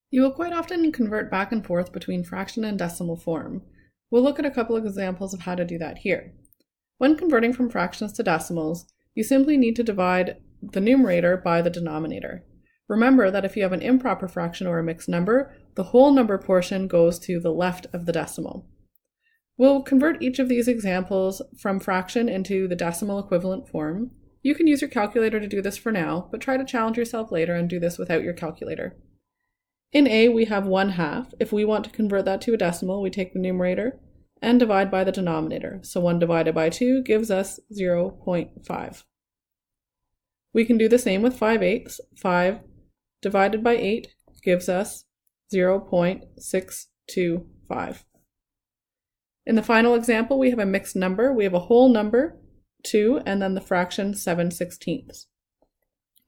You will quite often convert back and forth between fraction and decimal form. We'll look at a couple of examples of how to do that here. When converting from fractions to decimals, you simply need to divide the numerator by the denominator. Remember that if you have an improper fraction or a mixed number, the whole number portion goes to the left of the decimal. We'll convert each of these examples from fraction into the decimal equivalent form. You can use your calculator to do this for now, but try to challenge yourself later and do this without your calculator. In A, we have 1/2. If we want to convert that to a decimal, we take the numerator and divide by the denominator. So 1 divided by 2 gives us 0.5. We can do the same with 5/8. 5 divided by 8 gives us 0.625. In the final example, we have a mixed number. We have a whole number, 2, and then the fraction 7/16.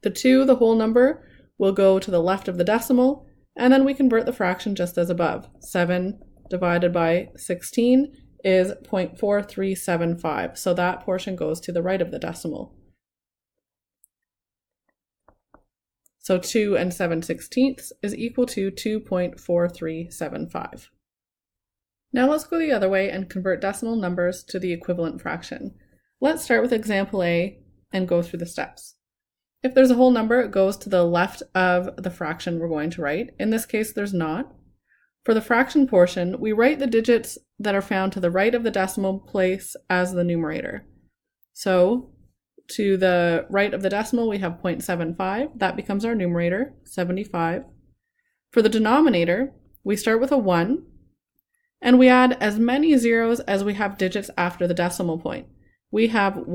The 2, the whole number, will go to the left of the decimal, and then we convert the fraction just as above. 7 divided by 16 is 0.4375, so that portion goes to the right of the decimal. So 2 and 7/16 is equal to 2.4375. Now let's go the other way and convert decimal numbers to the equivalent fraction. Let's start with example A and go through the steps. If there's a whole number, it goes to the left of the fraction we're going to write. In this case, there's not. For the fraction portion, we write the digits that are found to the right of the decimal place as the numerator. So to the right of the decimal, we have 0.75. That becomes our numerator, 75. For the denominator, we start with a 1, and we add as many zeros as we have digits after the decimal point. We have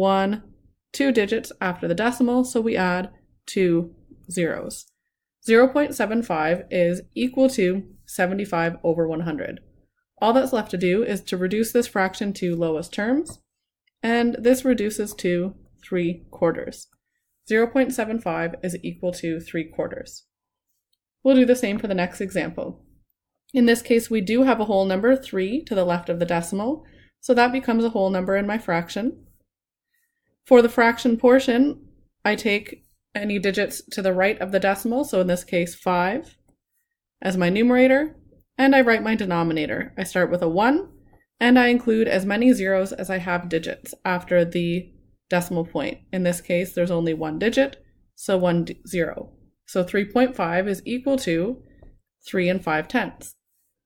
2 digits after the decimal, so we add 2 zeros. 0.75 is equal to 75 over 100. All that's left to do is to reduce this fraction to lowest terms, and this reduces to 3/4. 0.75 is equal to 3/4. We'll do the same for the next example. In this case, we do have a whole number, 3, to the left of the decimal, so that becomes a whole number in my fraction. For the fraction portion, I take any digits to the right of the decimal, so in this case 5, as my numerator, and I write my denominator. I start with a 1, and I include as many zeros as I have digits after the decimal point. In this case, there's only 1 digit, so 1 0. So 3.5 is equal to 3 5/10.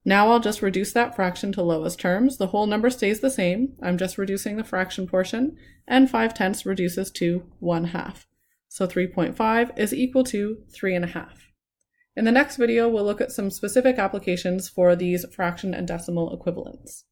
Now I'll just reduce that fraction to lowest terms. The whole number stays the same. I'm just reducing the fraction portion, and 5/10 reduces to 1/2. So 3.5 is equal to 3.5. In the next video, we'll look at some specific applications for these fraction and decimal equivalents.